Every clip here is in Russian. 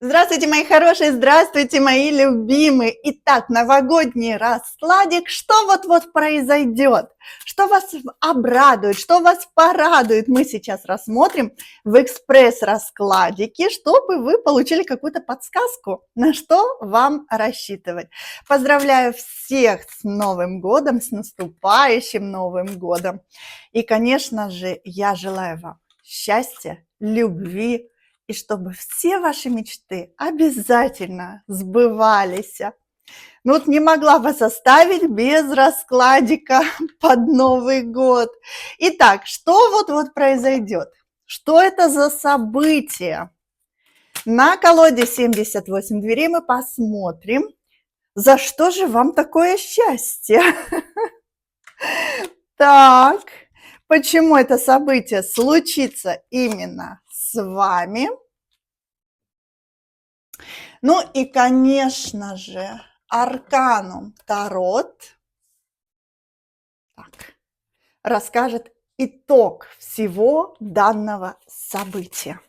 Здравствуйте, мои хорошие, здравствуйте, мои любимые. Итак, новогодний раскладик. Что вот-вот произойдет? Что вас обрадует, что вас порадует? Мы сейчас рассмотрим в экспресс-раскладике, чтобы вы получили какую-то подсказку, на что вам рассчитывать. Поздравляю всех с Новым годом, с наступающим Новым годом. И, конечно же, я желаю вам счастья, любви, и чтобы все ваши мечты обязательно сбывались. Ну вот не могла вас оставить без раскладика под Новый год. Итак, что вот-вот произойдет? Что это за событие? На колоде 78 дверей мы посмотрим, за что же вам такое счастье. Так, почему это событие случится именно с вами? Ну и, конечно же, арканум Тарот расскажет итог всего данного события.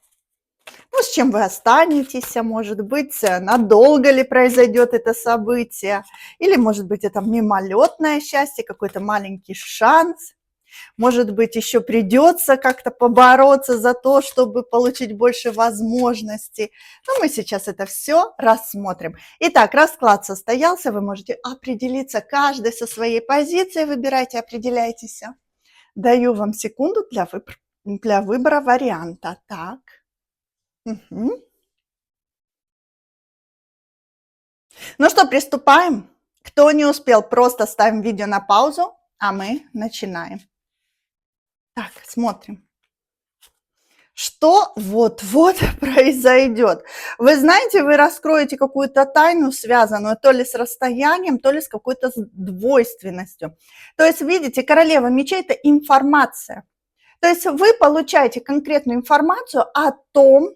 Ну, с чем вы останетесь, может быть, надолго ли произойдет это событие, или, может быть, это мимолетное счастье, какой-то маленький шанс. Может быть, еще придется как-то побороться за то, чтобы получить больше возможностей. Но мы сейчас это все рассмотрим. Итак, расклад состоялся. Вы можете определиться, каждый со своей позицией. Выбирайте, определяйтесь. Даю вам секунду для выбора варианта. Так. Угу. Ну что, приступаем. Кто не успел, просто ставим видео на паузу, а мы начинаем. Так, смотрим. Что вот-вот произойдет? Вы знаете, вы раскроете какую-то тайну, связанную то ли с расстоянием, то ли с какой-то двойственностью. То есть, видите, королева мечей – это информация. То есть вы получаете конкретную информацию о том,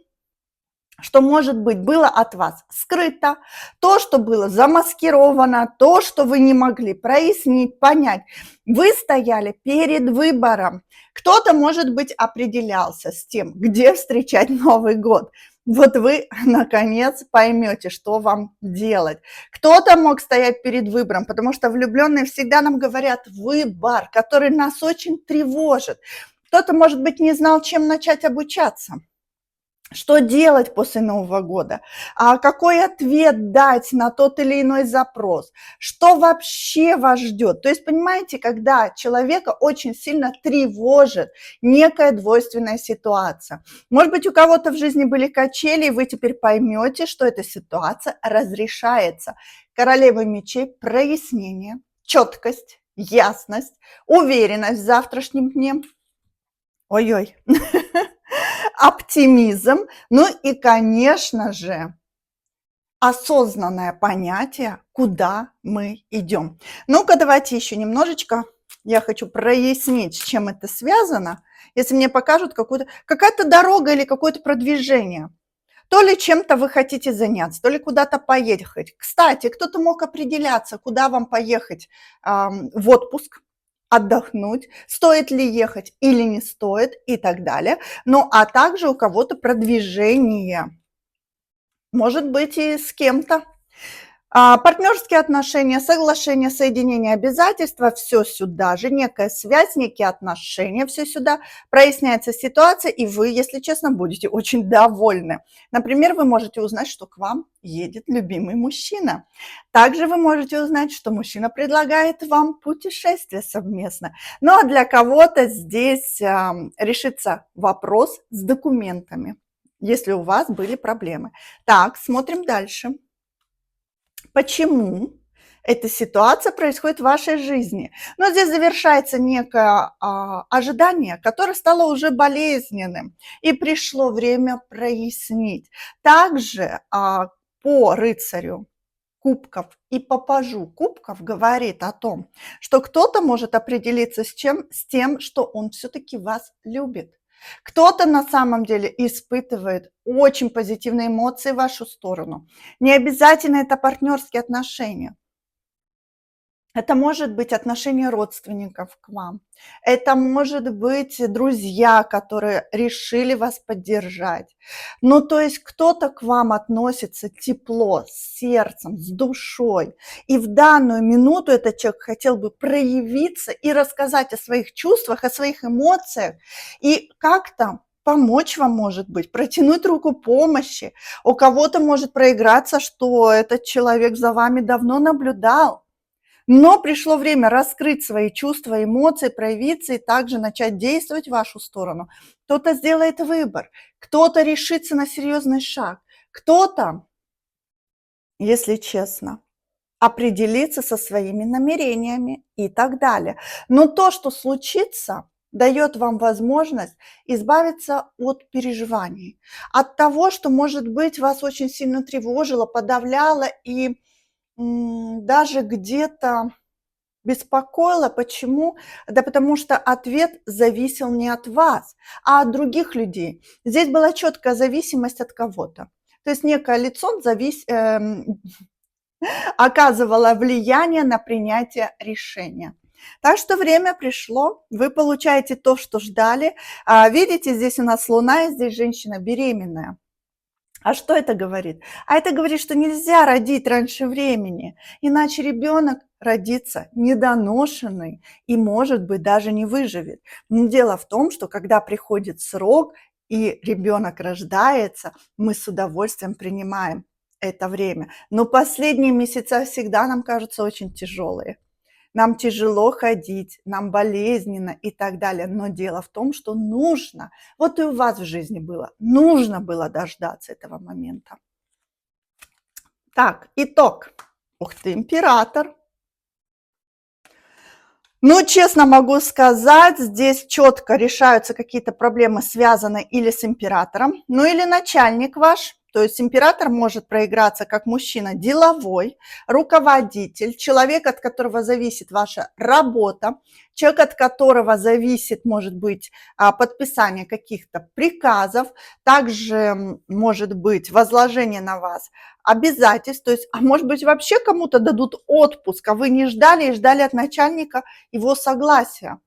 что, может быть, было от вас скрыто, то, что было замаскировано, то, что вы не могли прояснить, понять. Вы стояли перед выбором. Кто-то, может быть, определялся с тем, где встречать Новый год. Вот вы, наконец, поймете, что вам делать. Кто-то мог стоять перед выбором, потому что влюбленные всегда нам говорят выбор, который нас очень тревожит. Кто-то, может быть, не знал, чем начать обучаться. Что делать после Нового года? Какой ответ дать на тот или иной запрос? Что вообще вас ждет? То есть, понимаете, когда человека очень сильно тревожит некая двойственная ситуация. Может быть, у кого-то в жизни были качели, и вы теперь поймете, что эта ситуация разрешается. Королева мечей – прояснение, четкость, ясность, уверенность в завтрашнем дне. Ой-ой. Оптимизм, ну и, конечно же, осознанное понятие, куда мы идем. Ну-ка, давайте еще немножечко, я хочу прояснить, с чем это связано. Если мне покажут какая-то дорога или какое-то продвижение, то ли чем-то вы хотите заняться, то ли куда-то поехать. Кстати, кто-то мог определяться, куда вам поехать в отпуск, отдохнуть, стоит ли ехать или не стоит и так далее. Ну, а также у кого-то продвижение, может быть, и с кем-то. Партнерские отношения, соглашения, соединения, обязательства, все сюда же, некая связь, некие отношения, все сюда, проясняется ситуация, и вы, если честно, будете очень довольны. Например, вы можете узнать, что к вам едет любимый мужчина. Также вы можете узнать, что мужчина предлагает вам путешествие совместно. Ну, а для кого-то здесь решится вопрос с документами, если у вас были проблемы. Так, смотрим дальше. Почему эта ситуация происходит в вашей жизни? Но здесь завершается некое ожидание, которое стало уже болезненным, и пришло время прояснить. Также по рыцарю кубков и по пажу кубков говорит о том, что кто-то может определиться с тем, что он все-таки вас любит. Кто-то на самом деле испытывает очень позитивные эмоции в вашу сторону. Не обязательно это партнерские отношения. Это может быть отношение родственников к вам. Это может быть друзья, которые решили вас поддержать. Ну, то есть кто-то к вам относится тепло, с сердцем, с душой. И в данную минуту этот человек хотел бы проявиться и рассказать о своих чувствах, о своих эмоциях. И как-то помочь вам, может быть, протянуть руку помощи. У кого-то может проиграться, что этот человек за вами давно наблюдал. Но пришло время раскрыть свои чувства, эмоции, проявиться и также начать действовать в вашу сторону. Кто-то сделает выбор, кто-то решится на серьезный шаг, кто-то, если честно, определиться со своими намерениями и так далее. Но то, что случится, дает вам возможность избавиться от переживаний, от того, что, может быть, вас очень сильно тревожило, подавляло и даже где-то беспокоило. Почему? Да потому что ответ зависел не от вас, а от других людей. Здесь была четкая зависимость от кого-то. То есть некое лицо оказывало влияние на принятие решения. Так что время пришло, вы получаете то, что ждали. Видите, здесь у нас Луна, и здесь женщина беременная. А что это говорит? А это говорит, что нельзя родить раньше времени, иначе ребенок родится недоношенный и, может быть, даже не выживет. Но дело в том, что когда приходит срок и ребенок рождается, мы с удовольствием принимаем это время. Но последние месяца всегда нам кажутся очень тяжелые. Нам тяжело ходить, нам болезненно и так далее. Но дело в том, что нужно, вот и у вас в жизни было, нужно было дождаться этого момента. Так, итог. Ух ты, император. Ну, честно могу сказать, здесь четко решаются какие-то проблемы, связанные или с императором, ну или начальник ваш. То есть император может проиграться как мужчина деловой, руководитель, человек, от которого зависит ваша работа, человек, от которого зависит, может быть, подписание каких-то приказов, также может быть возложение на вас обязательств, то есть, а может быть, вообще кому-то дадут отпуск, а вы не ждали и ждали от начальника его согласия.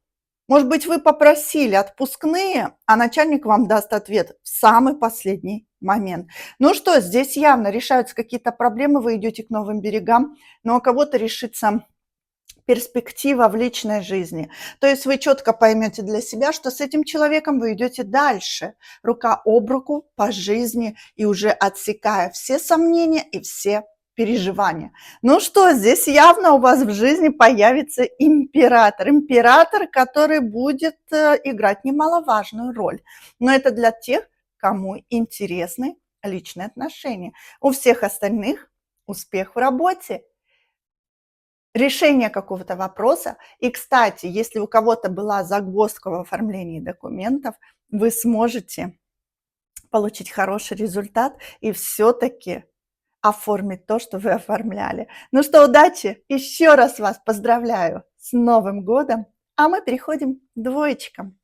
Может быть, вы попросили отпускные, а начальник вам даст ответ в самый последний момент. Ну что, здесь явно решаются какие-то проблемы, вы идете к новым берегам, но у кого-то решится перспектива в личной жизни. То есть вы четко поймете для себя, что с этим человеком вы идете дальше, рука об руку по жизни и уже отсекая все сомнения и все переживания. Ну что, здесь явно у вас в жизни появится император. Император, который будет играть немаловажную роль. Но это для тех, кому интересны личные отношения. У всех остальных успех в работе, решение какого-то вопроса. И, кстати, если у кого-то была загвоздка в оформлении документов, вы сможете получить хороший результат и все-таки оформить то, что вы оформляли. Ну что, удачи! Еще раз вас поздравляю с Новым годом, а мы переходим к двоечкам.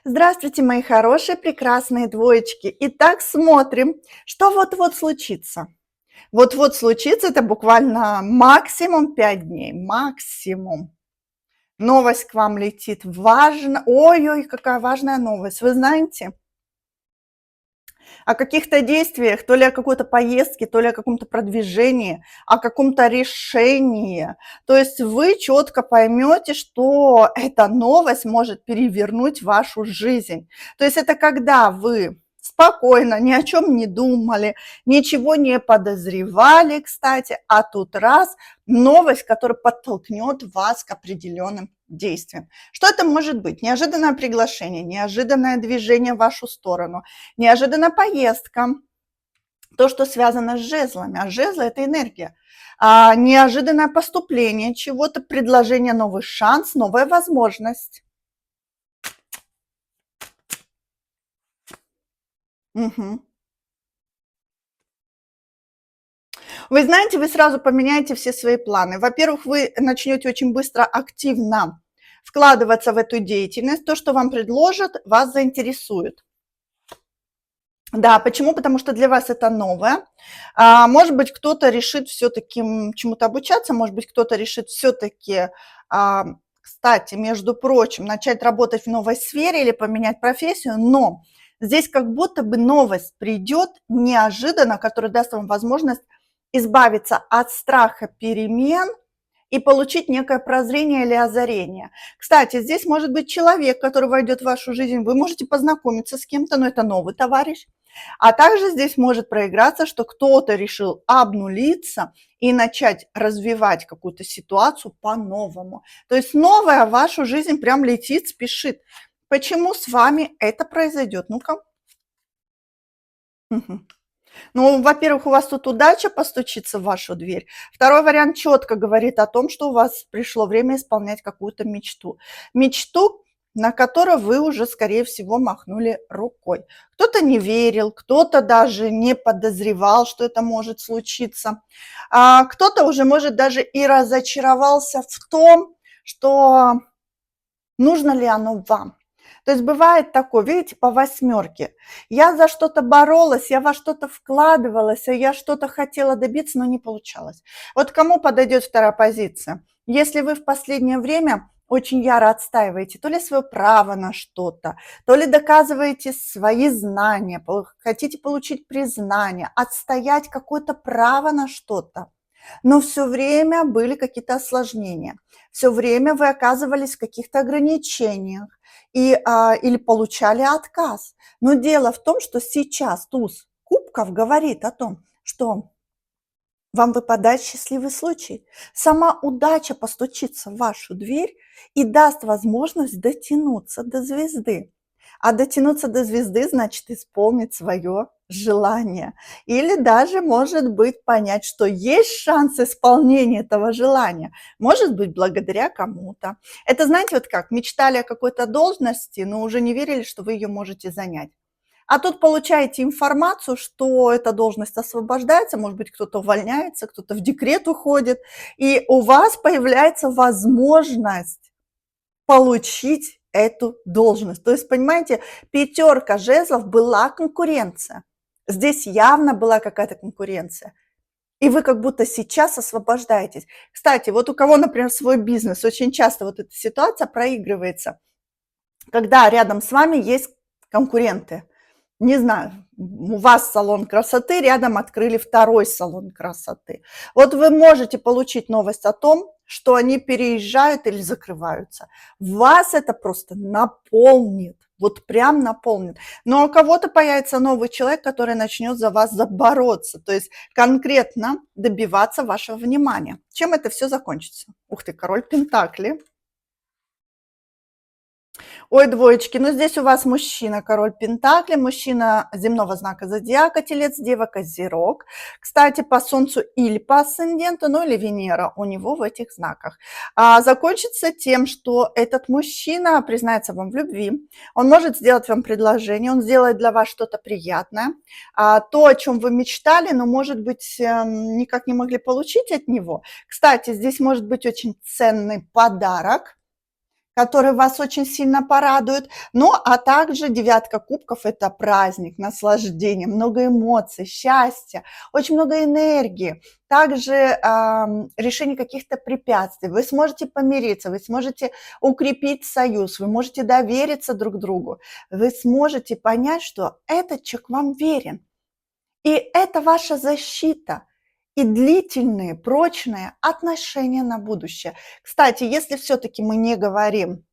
Здравствуйте, мои хорошие, прекрасные двоечки. Итак, смотрим, что вот-вот случится. Вот-вот случится, это буквально максимум 5 дней, максимум. Новость к вам летит, важно. Ой-ой, какая важная новость. Вы знаете о каких-то действиях, то ли о какой-то поездке, то ли о каком-то продвижении, о каком-то решении. То есть вы четко поймете, что эта новость может перевернуть вашу жизнь. То есть это когда вы спокойно, ни о чем не думали, ничего не подозревали, кстати, а тут раз новость, которая подтолкнет вас к определенным действиям. Что это может быть? Неожиданное приглашение, неожиданное движение в вашу сторону, неожиданная поездка, то, что связано с жезлами, а жезлы – это энергия, неожиданное поступление чего-то, предложение, новый шанс, новая возможность. Угу. Вы знаете, вы сразу поменяете все свои планы. Во-первых, вы начнете очень быстро активно вкладываться в эту деятельность. То, что вам предложат, вас заинтересует. Да, почему? Потому что для вас это новое. Может быть, кто-то решит все-таки чему-то обучаться, может быть, кто-то решит все-таки, кстати, между прочим, начать работать в новой сфере или поменять профессию, но здесь как будто бы новость придет неожиданно, которая даст вам возможность избавиться от страха перемен и получить некое прозрение или озарение. Кстати, здесь может быть человек, который войдет в вашу жизнь, вы можете познакомиться с кем-то, но это новый товарищ. А также здесь может проиграться, что кто-то решил обнулиться и начать развивать какую-то ситуацию по-новому. То есть новое в вашу жизнь прям летит, спешит. Почему с вами это произойдет? Ну-ка. Мгм. Ну, во-первых, у вас тут удача постучится в вашу дверь. Второй вариант четко говорит о том, что у вас пришло время исполнять какую-то мечту. Мечту, на которую вы уже, скорее всего, махнули рукой. Кто-то не верил, кто-то даже не подозревал, что это может случиться. Кто-то уже, может, даже и разочаровался в том, что нужно ли оно вам. То есть бывает такое, видите, по восьмерке. Я за что-то боролась, я во что-то вкладывалась, я что-то хотела добиться, но не получалось. Вот кому подойдет вторая позиция? Если вы в последнее время очень яро отстаиваете то ли свое право на что-то, то ли доказываете свои знания, хотите получить признание, отстоять какое-то право на что-то, но все время были какие-то осложнения, все время вы оказывались в каких-то ограничениях или получали отказ. Но дело в том, что сейчас туз кубков говорит о том, что вам выпадает счастливый случай. Сама удача постучится в вашу дверь и даст возможность дотянуться до звезды. А дотянуться до звезды значит исполнить свое желание. Или даже, может быть, понять, что есть шанс исполнения этого желания. Может быть, благодаря кому-то. Это, знаете, вот как, мечтали о какой-то должности, но уже не верили, что вы ее можете занять. А тут получаете информацию, что эта должность освобождается, может быть, кто-то увольняется, кто-то в декрет уходит, и у вас появляется возможность получить эту должность. То есть, понимаете, пятерка жезлов была конкуренция. Здесь явно была какая-то конкуренция. И вы как будто сейчас освобождаетесь. Кстати, вот у кого, например, свой бизнес, очень часто вот эта ситуация проигрывается, когда рядом с вами есть конкуренты. Не знаю, у вас салон красоты, рядом открыли второй салон красоты. Вот вы можете получить новость о том, что они переезжают или закрываются. Вас это просто наполнит, вот прям наполнит. Но у кого-то появится новый человек, который начнет за вас бороться, то есть конкретно добиваться вашего внимания. Чем это все закончится? Ух ты, король Пентакли. Ой, двоечки, ну здесь у вас мужчина, король Пентакли, мужчина земного знака зодиака, Телец, Дева, Козерог. Кстати, по Солнцу или по асценденту, ну или Венера у него в этих знаках. Закончится тем, что этот мужчина признается вам в любви, он может сделать вам предложение, он сделает для вас что-то приятное, то, о чем вы мечтали, но, может быть, никак не могли получить от него. Кстати, здесь может быть очень ценный подарок, который вас очень сильно порадует. Ну, а также девятка кубков – это праздник, наслаждение, много эмоций, счастья, очень много энергии. Также решение каких-то препятствий. Вы сможете помириться, вы сможете укрепить союз, вы можете довериться друг другу. Вы сможете понять, что этот человек вам верен. И это ваша защита и длительные, прочные отношения на будущее. Кстати, если все-таки мы не говорим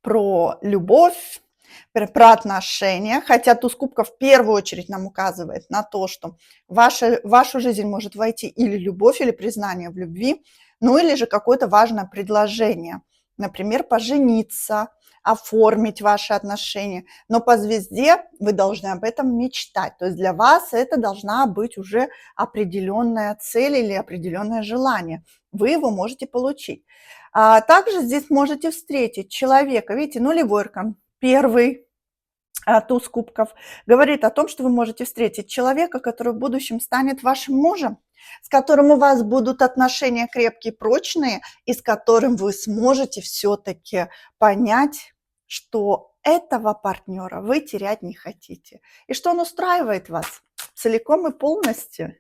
про любовь, про отношения, хотя туз кубков в первую очередь нам указывает на то, что в вашу жизнь может войти или любовь, или признание в любви, ну или же какое-то важное предложение, например, пожениться, оформить ваши отношения. Но по звезде вы должны об этом мечтать. То есть для вас это должна быть уже определенная цель или определенное желание. Вы его можете получить. Также здесь можете встретить человека, видите, нулевой аркан, первый туз кубков, говорит о том, что вы можете встретить человека, который в будущем станет вашим мужем, с которым у вас будут отношения крепкие, прочные, и с которым вы сможете все-таки понять, что этого партнера вы терять не хотите. И что он устраивает вас целиком и полностью.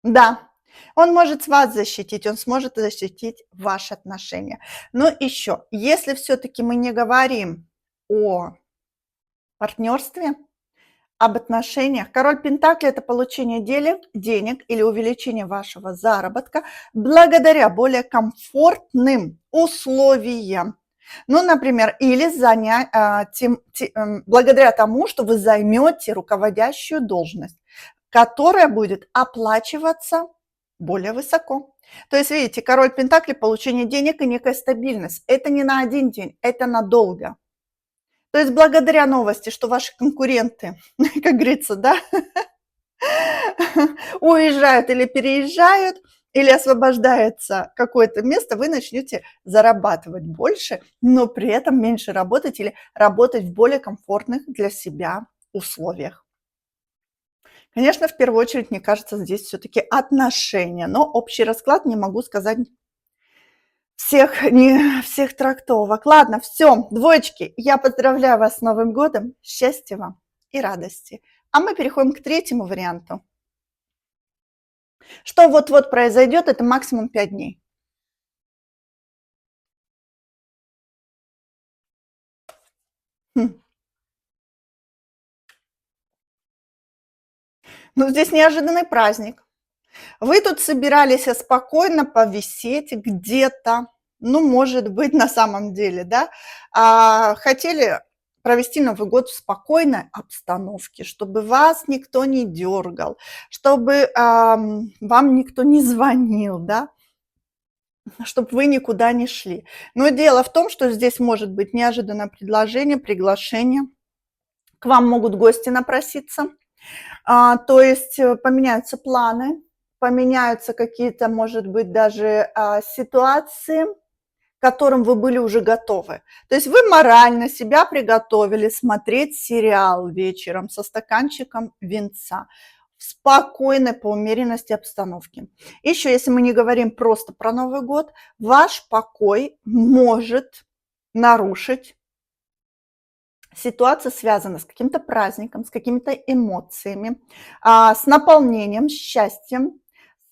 Да, он может вас защитить, он сможет защитить ваши отношения. Но еще, если все-таки мы не говорим о партнерстве, об отношениях, король Пентаклей – это получение денег или увеличение вашего заработка благодаря более комфортным условиям. Ну, например, или благодаря тому, что вы займете руководящую должность, которая будет оплачиваться более высоко. То есть, видите, король Пентаклей – получение денег и некая стабильность. Это не на один день, это надолго. То есть благодаря новости, что ваши конкуренты, как говорится, да, уезжают или переезжают, или освобождается какое-то место, вы начнете зарабатывать больше, но при этом меньше работать или работать в более комфортных для себя условиях. Конечно, в первую очередь, мне кажется, здесь все-таки отношения, но общий расклад не могу сказать всех трактовок. Ладно, все, двоечки, я поздравляю вас с Новым годом, счастья вам и радости. А мы переходим к третьему варианту. Что вот-вот произойдет, это максимум 5 дней. Ну, здесь неожиданный праздник. Вы тут собирались спокойно повисеть где-то, ну, может быть, на самом деле, да, хотели провести Новый год в спокойной обстановке, чтобы вас никто не дергал, чтобы вам никто не звонил, да, чтобы вы никуда не шли. Но дело в том, что здесь может быть неожиданное предложение, приглашение, к вам могут гости напроситься, то есть поменяются планы, поменяются какие-то, может быть, даже ситуации, к которым вы были уже готовы. То есть вы морально себя приготовили смотреть сериал вечером со стаканчиком винца в спокойной, по умеренности обстановке. Еще, если мы не говорим просто про Новый год, ваш покой может нарушить ситуация связана с каким-то праздником, с какими-то эмоциями, с наполнением, с счастьем,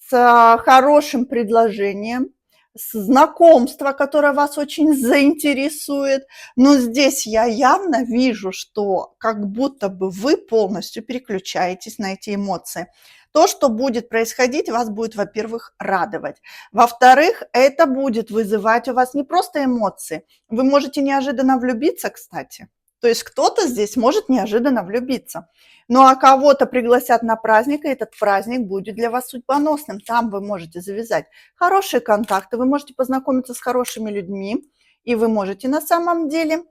с хорошим предложением, с знакомства, которое вас очень заинтересует. Но здесь я явно вижу, что как будто бы вы полностью переключаетесь на эти эмоции. То, что будет происходить, вас будет, во-первых, радовать. Во-вторых, это будет вызывать у вас не просто эмоции. Вы можете неожиданно влюбиться, кстати. То есть кто-то здесь может неожиданно влюбиться. Ну а кого-то пригласят на праздник, и этот праздник будет для вас судьбоносным. Там вы можете завязать хорошие контакты, вы можете познакомиться с хорошими людьми, и вы можете на самом деле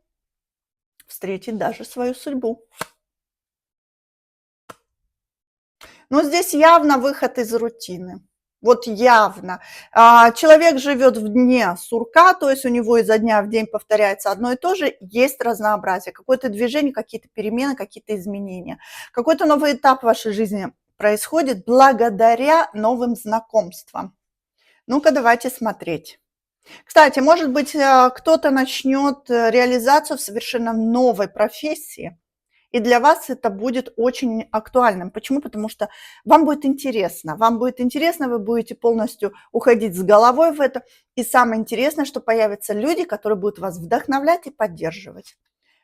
встретить даже свою судьбу. Но здесь явно выход из рутины. Вот явно. Человек живет в дне сурка, то есть у него изо дня в день повторяется одно и то же, есть разнообразие, какое-то движение, какие-то перемены, какие-то изменения. Какой-то новый этап в вашей жизни происходит благодаря новым знакомствам. Ну-ка, давайте смотреть. Кстати, может быть, кто-то начнет реализацию в совершенно новой профессии, и для вас это будет очень актуальным. Почему? Потому что вам будет интересно. Вам будет интересно, вы будете полностью уходить с головой в это. И самое интересное, что появятся люди, которые будут вас вдохновлять и поддерживать.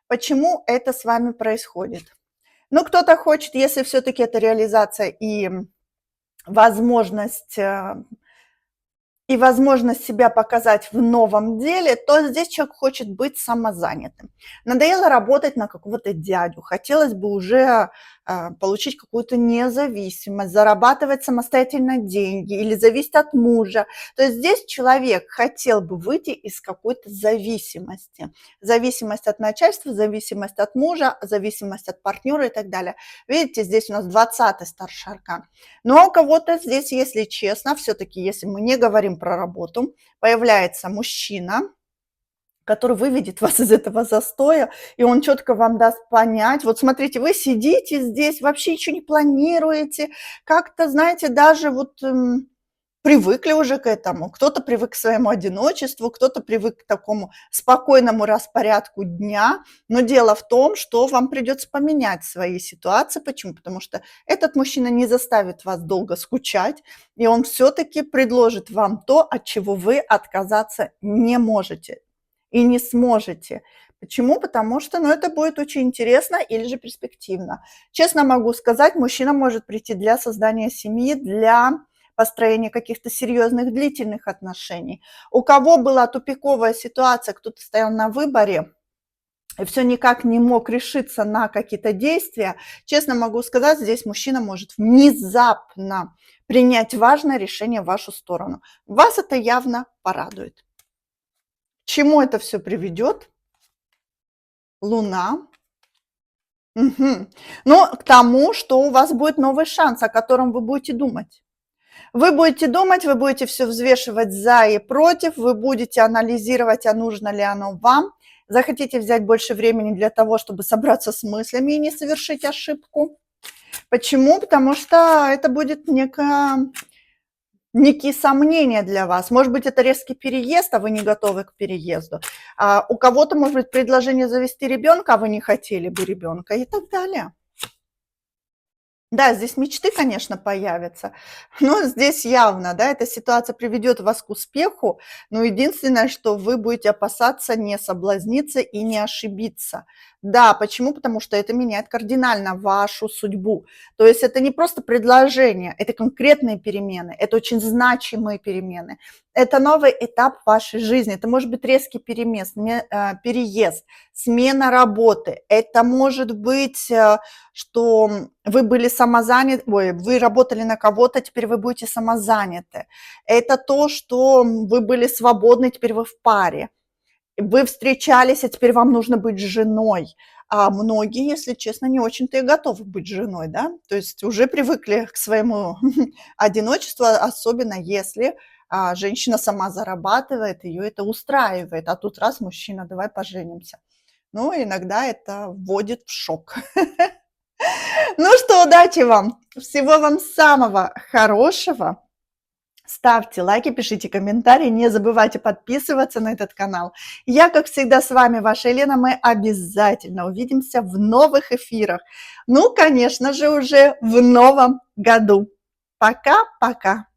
Почему это с вами происходит? Ну, кто-то хочет, если все-таки это реализация и возможность себя показать в новом деле, то здесь человек хочет быть самозанятым. Надоело работать на какого-то дядю, хотелось бы уже получить какую-то независимость, зарабатывать самостоятельно деньги или зависеть от мужа. То есть здесь человек хотел бы выйти из какой-то зависимости. Зависимость от начальства, зависимость от мужа, зависимость от партнера и так далее. Видите, здесь у нас 20-й старший аркан. Но у кого-то здесь, если честно, все-таки, если мы не говорим про работу, появляется мужчина, который выведет вас из этого застоя, и он четко вам даст понять. Вот смотрите, вы сидите здесь, вообще ничего не планируете, как-то, знаете, даже вот привыкли уже к этому. Кто-то привык к своему одиночеству, кто-то привык к такому спокойному распорядку дня. Но дело в том, что вам придется поменять свои ситуации. Почему? Потому что этот мужчина не заставит вас долго скучать, и он все-таки предложит вам то, от чего вы отказаться не можете и не сможете. Почему? Потому что, ну, это будет очень интересно или же перспективно. Честно могу сказать, мужчина может прийти для создания семьи, для построения каких-то серьезных длительных отношений. У кого была тупиковая ситуация, кто-то стоял на выборе, и все никак не мог решиться на какие-то действия, честно могу сказать, здесь мужчина может внезапно принять важное решение в вашу сторону. Вас это явно порадует. К чему это все приведет? Луна. Мгм. Но к тому, что у вас будет новый шанс, о котором вы будете думать. Вы будете думать, вы будете все взвешивать за и против, вы будете анализировать, а нужно ли оно вам. Захотите взять больше времени для того, чтобы собраться с мыслями и не совершить ошибку. Почему? Потому что это будет некие сомнения для вас. Может быть, это резкий переезд, а вы не готовы к переезду. У кого-то, может быть, предложение завести ребенка, а вы не хотели бы ребенка и так далее. Да, здесь мечты, конечно, появятся, но здесь явно, да, эта ситуация приведет вас к успеху, но единственное, что вы будете опасаться не соблазниться и не ошибиться. Да, почему? Потому что это меняет кардинально вашу судьбу. То есть это не просто предложение, это конкретные перемены, это очень значимые перемены. Это новый этап вашей жизни, это может быть резкий переезд, смена работы, это может быть что вы были самозаняты, ой, вы работали на кого-то, теперь вы будете самозаняты. Это то, что вы были свободны, теперь вы в паре. Вы встречались, а теперь вам нужно быть женой. А многие, если честно, не очень-то и готовы быть женой, да? То есть уже привыкли к своему одиночеству, особенно если женщина сама зарабатывает, ее это устраивает. А тут раз мужчина, давай поженимся. Ну, иногда это вводит в шок. Ну что, удачи вам! Всего вам самого хорошего! Ставьте лайки, пишите комментарии, не забывайте подписываться на этот канал. Я, как всегда, с вами, ваша Елена. Мы обязательно увидимся в новых эфирах. Ну, конечно же, уже в новом году. Пока-пока!